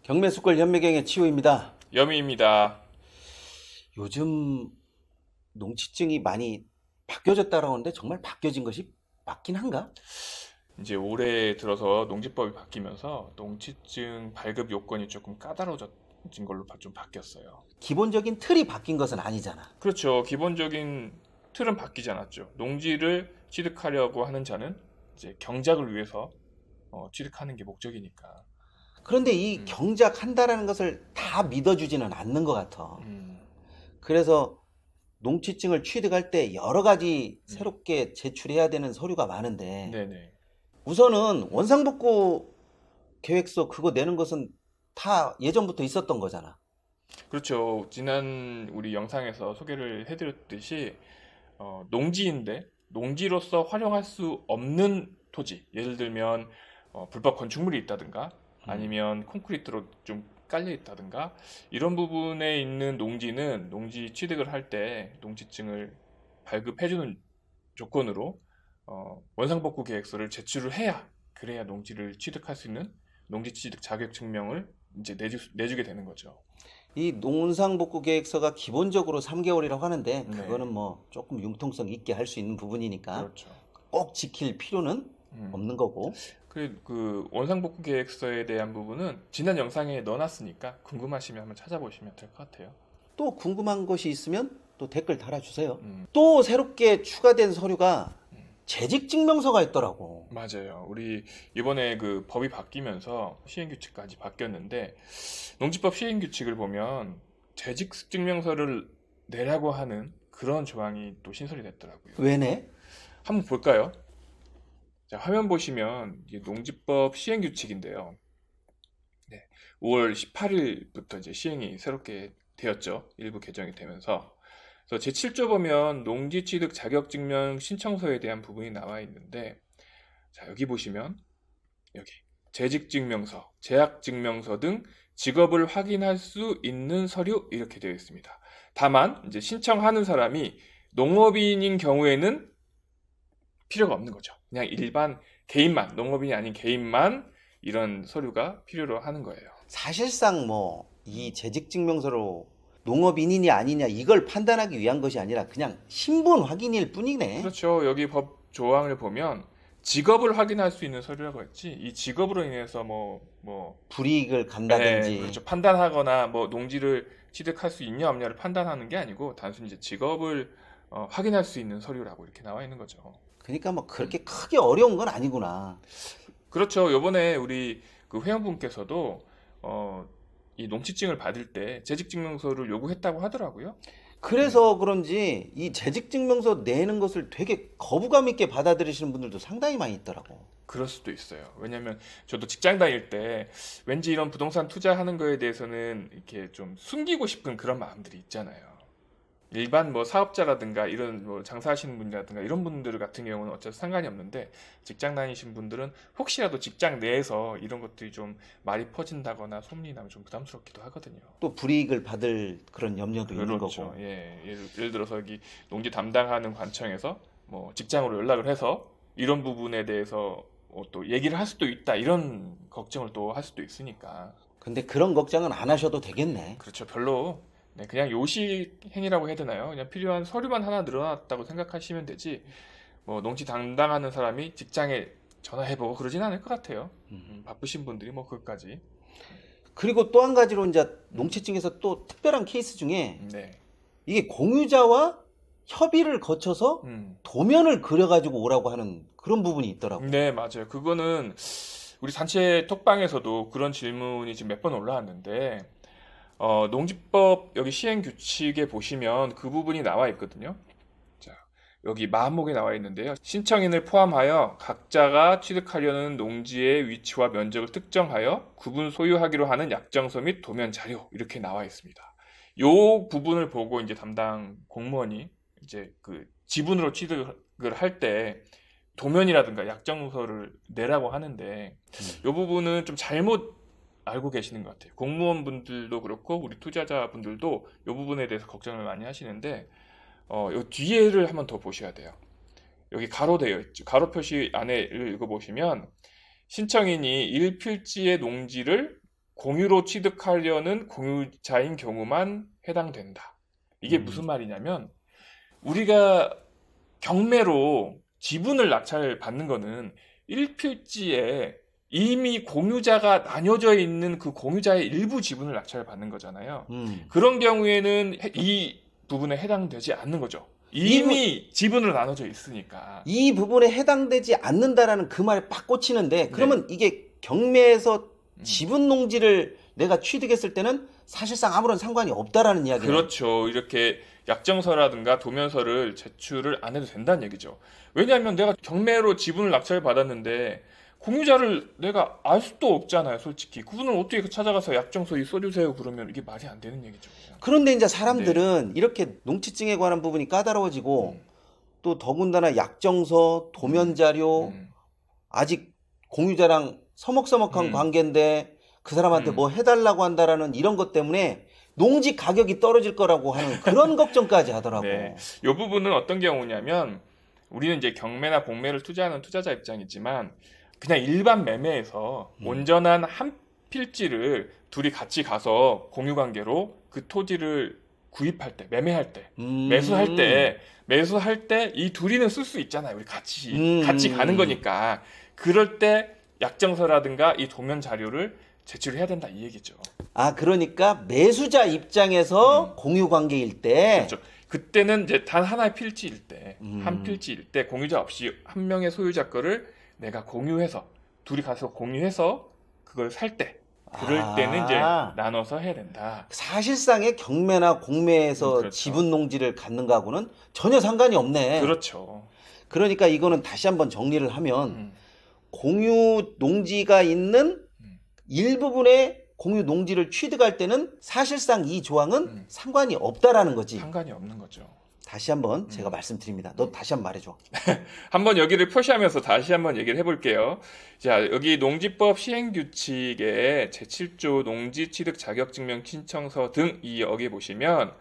경매수골 현매경의 치우입니다. 여미입니다. 요즘 농지증이 많이 바뀌어졌다고 하는데 정말 바뀌어진 것이 맞긴 한가? 이제 올해 들어서 농지법이 바뀌면서 농지증 발급 요건이 조금 까다로워진 걸로 좀 바뀌었어요. 기본적인 틀이 바뀐 것은 아니잖아. 그렇죠. 기본적인 틀은 바뀌지 않았죠. 농지를 취득하려고 하는 자는 이제 경작을 위해서 취득하는 게 목적이니까. 그런데 이 경작한다라는 것을 다 믿어주지는 않는 것 같아. 그래서 농지증을 취득할 때 여러 가지 새롭게 제출해야 되는 서류가 많은데 네네. 우선은 원상복구 계획서 그거 내는 것은 다 예전부터 있었던 거잖아. 그렇죠. 지난 우리 영상에서 소개를 해드렸듯이 농지인데 농지로서 활용할 수 없는 토지, 예를 들면 불법 건축물이 있다든가 아니면 콘크리트로 좀 깔려 있다든가 이런 부분에 있는 농지는 농지 취득을 할 때 농지증을 발급해주는 조건으로 원상복구 계획서를 제출을 해야 그래야 농지를 취득할 수 있는 농지 취득 자격 증명을 이제 내주게 되는 거죠. 이 농상복구 계획서가 기본적으로 3개월이라고 하는데 네. 그거는 뭐 조금 융통성 있게 할 수 있는 부분이니까 그렇죠. 꼭 지킬 필요는 없는 거고. 그 원상복구 계획서에 대한 부분은 지난 영상에 넣어놨으니까 궁금하시면 한번 찾아보시면 될 것 같아요. 또 궁금한 것이 있으면 또 댓글 달아주세요. 또 새롭게 추가된 서류가 재직증명서가 있더라고. 맞아요. 우리 이번에 그 법이 바뀌면서 시행규칙까지 바뀌었는데 농지법 시행규칙을 보면 재직증명서를 내라고 하는 그런 조항이 또 신설이 됐더라고요. 왜네? 한번 볼까요? 자, 화면 보시면 이게 농지법 시행규칙인데요. 네, 5월 18일부터 이제 시행이 새롭게 되었죠. 일부 개정이 되면서. 그래서 제7조 보면 농지취득 자격증명 신청서에 대한 부분이 나와 있는데, 자, 여기 보시면 여기 재직증명서, 재학증명서 등 직업을 확인할 수 있는 서류 이렇게 되어 있습니다. 다만 이제 신청하는 사람이 농업인인 경우에는 필요가 없는 거죠. 그냥 일반 개인만, 농업인이 아닌 개인만 이런 서류가 필요로 하는 거예요. 사실상 뭐 이 재직증명서로 농업인이냐 아니냐 이걸 판단하기 위한 것이 아니라 그냥 신분 확인일 뿐이네. 그렇죠. 여기 법 조항을 보면 직업을 확인할 수 있는 서류라고 했지. 이 직업으로 인해서 불이익을 간다든지. 그렇죠. 판단하거나 뭐 농지를 취득할 수 있냐 없냐를 판단하는 게 아니고 단순히 이제 직업을 확인할 수 있는 서류라고 이렇게 나와 있는 거죠. 그러니까 뭐 그렇게 크게 어려운 건 아니구나. 그렇죠. 요번에 우리 그 회원분께서도 이 농지증을 받을 때 재직증명서를 요구했다고 하더라고요. 그래서 그런지 이 재직증명서 내는 것을 되게 거부감 있게 받아들이시는 분들도 상당히 많이 있더라고. 그럴 수도 있어요. 왜냐면 저도 직장 다닐 때 왠지 이런 부동산 투자하는 거에 대해서는 이렇게 좀 숨기고 싶은 그런 마음들이 있잖아요. 일반 뭐 사업자라든가 이런 뭐 장사하시는 분이라든가 이런 분들 같은 경우는 어차피 상관이 없는데 직장 다니신 분들은 혹시라도 직장 내에서 이런 것들이 좀 말이 퍼진다거나 소문이 나면 좀 부담스럽기도 하거든요. 또 불이익을 받을 그런 염려도 있는 그렇죠. 거고. 예, 예를 들어서 여기 농지 담당하는 관청에서 뭐 직장으로 연락을 해서 이런 부분에 대해서 또 얘기를 할 수도 있다 이런 걱정을 또 할 수도 있으니까. 근데 그런 걱정은 안 하셔도 되겠네. 그렇죠. 별로 그냥 요식 행위라고 해야 되나요? 그냥 필요한 서류만 하나 늘어났다고 생각하시면 되지. 뭐 농지 담당하는 사람이 직장에 전화해보고 그러진 않을 것 같아요. 바쁘신 분들이 뭐 그것까지. 그리고 또 한 가지로 이제 농지증에서 또 특별한 케이스 중에 네. 이게 공유자와 협의를 거쳐서 도면을 그려가지고 오라고 하는 그런 부분이 있더라고. 네, 맞아요. 그거는 우리 단체 톡방에서도 그런 질문이 지금 몇 번 올라왔는데, 농지법 여기 시행 규칙에 보시면 그 부분이 나와 있거든요. 자, 여기 마한목에 나와 있는데요. 신청인을 포함하여 각자가 취득하려는 농지의 위치와 면적을 특정하여 구분 소유하기로 하는 약정서 및 도면 자료 이렇게 나와 있습니다. 요 부분을 보고 이제 담당 공무원이 이제 그 지분으로 취득을 할 때 도면이라든가 약정서를 내라고 하는데 요 부분은 좀 잘못 알고 계시는 것 같아요. 공무원분들도 그렇고 우리 투자자분들도 이 부분에 대해서 걱정을 많이 하시는데 요 뒤에를 한번 더 보셔야 돼요. 여기 가로되어 있죠. 가로 표시 안에를 읽어보시면 신청인이 1필지의 농지를 공유로 취득하려는 공유자인 경우만 해당된다. 이게 무슨 말이냐면 우리가 경매로 지분을 낙찰받는 거는 1필지에 이미 공유자가 나뉘어져 있는 그 공유자의 일부 지분을 낙찰받는 거잖아요. 그런 경우에는 이 부분에 해당되지 않는 거죠. 이미 지분으로 나눠져 있으니까. 이 부분에 해당되지 않는다라는 그 말에 빡 꽂히는데 그러면 이게 경매에서 지분 농지를 내가 취득했을 때는 사실상 아무런 상관이 없다라는 이야기예요. 그렇죠. 이렇게 약정서라든가 도면서를 제출을 안 해도 된다는 얘기죠. 왜냐하면 내가 경매로 지분을 낙찰받았는데 공유자를 내가 알 수도 없잖아요, 솔직히. 그분은 어떻게 찾아가서 약정서 써주세요 그러면 이게 말이 안 되는 얘기죠. 그냥. 그런데 이제 사람들은 이렇게 농지증에 관한 부분이 까다로워지고 또 더군다나 약정서, 도면자료, 아직 공유자랑 서먹서먹한 관계인데 그 사람한테 뭐 해달라고 한다라는 이런 것 때문에 농지 가격이 떨어질 거라고 하는 그런 걱정까지 하더라고. 네. 이 부분은 어떤 경우냐면 우리는 이제 경매나 공매를 투자하는 투자자 입장이지만 그냥 일반 매매에서 온전한 한 필지를 둘이 같이 가서 공유 관계로 그 토지를 구입할 때, 매매할 때, 매수할 때 이 둘이는 쓸 수 있잖아요. 우리 같이 가는 거니까. 그럴 때 약정서라든가 이 도면 자료를 제출해야 된다 이 얘기죠. 아, 그러니까 매수자 입장에서 공유 관계일 때 그렇죠. 그때는 이제 단 하나의 필지일 때, 한 필지일 때 공유자 없이 한 명의 소유자 거를 내가 공유해서 둘이 가서 공유해서 그걸 살 때, 그럴 때는 이제 나눠서 해야 된다. 사실상의 경매나 공매에서 그렇죠. 지분 농지를 갖는 거하고는 전혀 상관이 없네. 그렇죠. 그러니까 이거는 다시 한번 정리를 하면 공유 농지가 있는 일부분의 공유 농지를 취득할 때는 사실상 이 조항은 상관이 없다라는 거지. 상관이 없는 거죠. 다시 한번 제가 말씀드립니다. 너 다시 한번 말해줘. 한번 여기를 표시하면서 다시 한번 얘기를 해볼게요. 자, 여기 농지법 시행규칙의 제7조 농지취득 자격증명 신청서 등 이 여기 보시면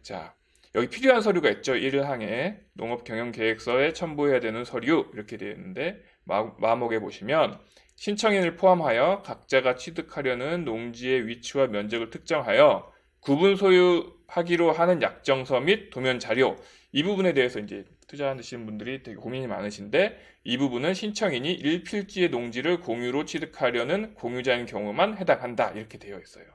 자, 여기 필요한 서류가 있죠. 1항에 농업경영계획서에 첨부해야 되는 서류 이렇게 되어 있는데 마목에 보시면 신청인을 포함하여 각자가 취득하려는 농지의 위치와 면적을 특정하여 구분 소유하기로 하는 약정서 및 도면 자료 이 부분에 대해서 이제 투자하시는 분들이 되게 고민이 많으신데 이 부분은 신청인이 1필지의 농지를 공유로 취득하려는 공유자인 경우만 해당한다 이렇게 되어 있어요.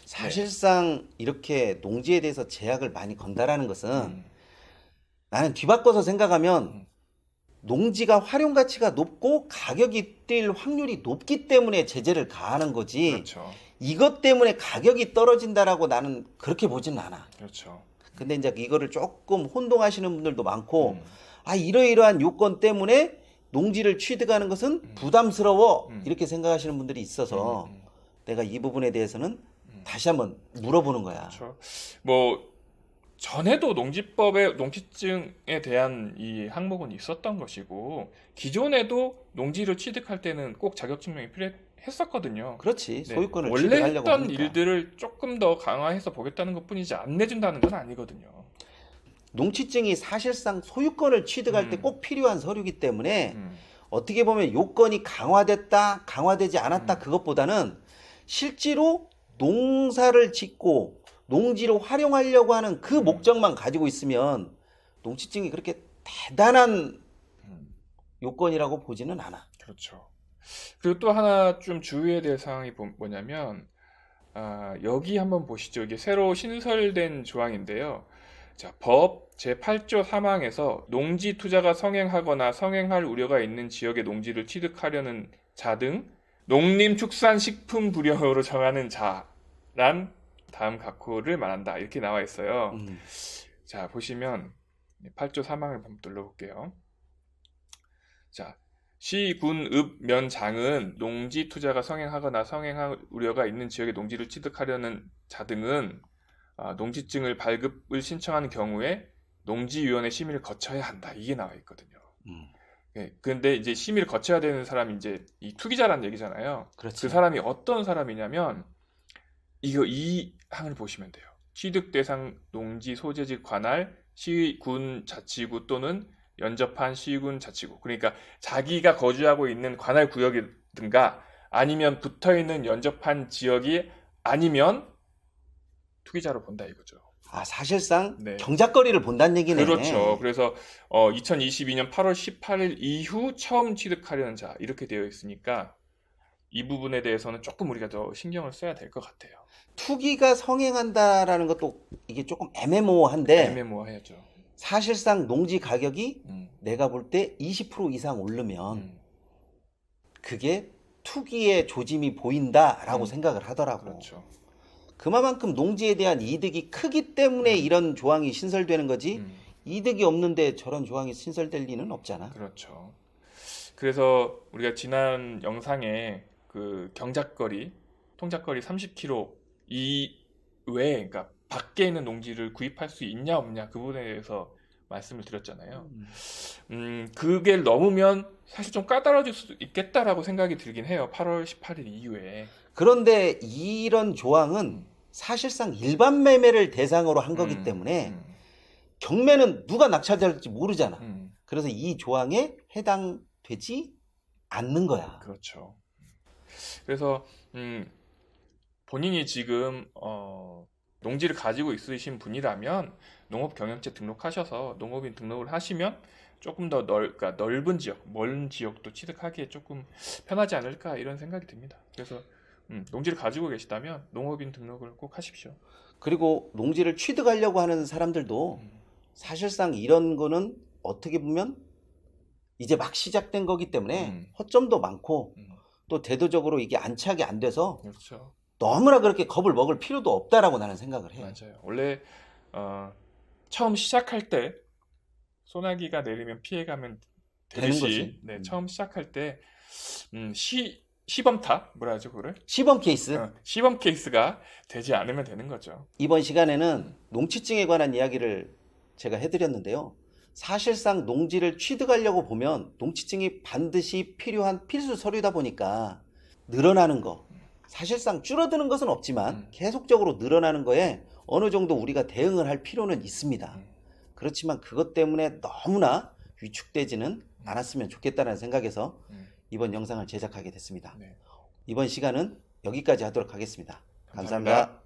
사실상 이렇게 농지에 대해서 제약을 많이 건다라는 것은 나는 뒤바꿔서 생각하면 농지가 활용 가치가 높고 가격이 뛸 확률이 높기 때문에 제재를 가하는 거지. 그렇죠. 이것 때문에 가격이 떨어진다라고 나는 그렇게 보지는 않아. 그렇죠. 근데 이제 이거를 조금 혼동하시는 분들도 많고, 아, 이러이러한 요건 때문에 농지를 취득하는 것은 부담스러워. 이렇게 생각하시는 분들이 있어서 내가 이 부분에 대해서는 다시 한번 물어보는 거야. 그렇죠. 뭐 전에도 농지법에 농지증에 대한 이 항목은 있었던 것이고 기존에도 농지를 취득할 때는 꼭 자격증명이 필요했었거든요. 그렇지. 네. 소유권을 원래 취득하려고 했던 하니까. 일들을 조금 더 강화해서 보겠다는 것뿐이지 안 내준다는 건 아니거든요. 농지증이 사실상 소유권을 취득할 때 꼭 필요한 서류이기 때문에 어떻게 보면 요건이 강화됐다, 강화되지 않았다 그것보다는 실제로 농사를 짓고 농지로 활용하려고 하는 그 목적만 가지고 있으면 농지증이 그렇게 대단한 요건이라고 보지는 않아. 그렇죠. 그리고 또 하나 좀 주의해야 될 사항이 뭐냐면 여기 한번 보시죠. 이게 새로 신설된 조항인데요. 자, 법 제8조 3항에서 농지 투자가 성행하거나 성행할 우려가 있는 지역의 농지를 취득하려는 자 등 농림축산식품 불량으로 정하는 자란 다음 각호를 말한다. 이렇게 나와 있어요. 자, 보시면 8조 3항을 한번 눌러볼게요. 자, 시, 군, 읍, 면, 장은 농지 투자가 성행하거나 성행할 우려가 있는 지역의 농지를 취득하려는 자 등은 농지증을 발급을 신청하는 경우에 농지위원회 심의를 거쳐야 한다. 이게 나와 있거든요. 네, 근데 이제 심의를 거쳐야 되는 사람이 이제 이 투기자라는 얘기잖아요. 그렇지. 그 사람이 어떤 사람이냐면 이 항을 보시면 돼요. 취득 대상 농지 소재지 관할 시군 자치구 또는 연접한 시군 자치구. 그러니까 자기가 거주하고 있는 관할 구역이든가 아니면 붙어있는 연접한 지역이 아니면 투기자로 본다 이거죠. 아, 사실상 네. 경작거리를 본다는 얘기네. 그렇죠. 그래서 2022년 8월 18일 이후 처음 취득하려는 자 이렇게 되어 있으니까 이 부분에 대해서는 조금 우리가 더 신경을 써야 될 것 같아요. 투기가 성행한다라는 것도 이게 조금 애매모호한데 애매모호해야죠. 사실상 농지 가격이 음, 내가 볼 때 20% 이상 오르면 음, 그게 투기의 조짐이 보인다라고 음, 생각을 하더라고. 그렇죠. 그만큼 농지에 대한 이득이 크기 때문에 음. 이런 조항이 신설되는 거지 음, 이득이 없는데 저런 조항이 신설될 리는 없잖아. 그렇죠. 그래서 우리가 지난 영상에 그 경작거리, 통작거리 30km 이외에, 그러니까 밖에 있는 농지를 구입할 수 있냐 없냐 그 부분에 대해서 말씀을 드렸잖아요. 그게 넘으면 사실 좀 까다로워질 수도 있겠다라고 생각이 들긴 해요. 8월 18일 이후에. 그런데 이런 조항은 사실상 일반 매매를 대상으로 한 거기 음, 때문에 음, 경매는 누가 낙찰될지 모르잖아. 음, 그래서 이 조항에 해당되지 않는 거야. 그렇죠. 그래서 본인이 지금 농지를 가지고 있으신 분이라면 농업 경영체 등록하셔서 농업인 등록을 하시면 조금 더 그러니까 넓은 지역, 먼 지역도 취득하기에 조금 편하지 않을까 이런 생각이 듭니다. 그래서 농지를 가지고 계시다면 농업인 등록을 꼭 하십시오. 그리고 농지를 취득하려고 하는 사람들도 음, 사실상 이런 거는 어떻게 보면 이제 막 시작된 거기 때문에 음. 허점도 많고 음, 또 제도적으로 이게 안착이 안 돼서 그렇죠. 너무나 그렇게 겁을 먹을 필요도 없다라고 나는 생각을 해. 맞아요. 원래 처음 시작할 때 소나기가 내리면 피해가면 되는 되듯이 거지. 네, 처음 시작할 때 시범타 뭐라 하죠 그거를? 시범 케이스. 시범 케이스가 되지 않으면 되는 거죠. 이번 시간에는 농지증에 관한 이야기를 제가 해드렸는데요. 사실상 농지를 취득하려고 보면 농지증이 반드시 필요한 필수 서류다 보니까 늘어나는 거, 사실상 줄어드는 것은 없지만 계속적으로 늘어나는 거에 어느 정도 우리가 대응을 할 필요는 있습니다. 그렇지만 그것 때문에 너무나 위축되지는 않았으면 좋겠다는 생각에서 이번 영상을 제작하게 됐습니다. 네. 이번 시간은 여기까지 하도록 하겠습니다. 감사합니다. 감사합니다.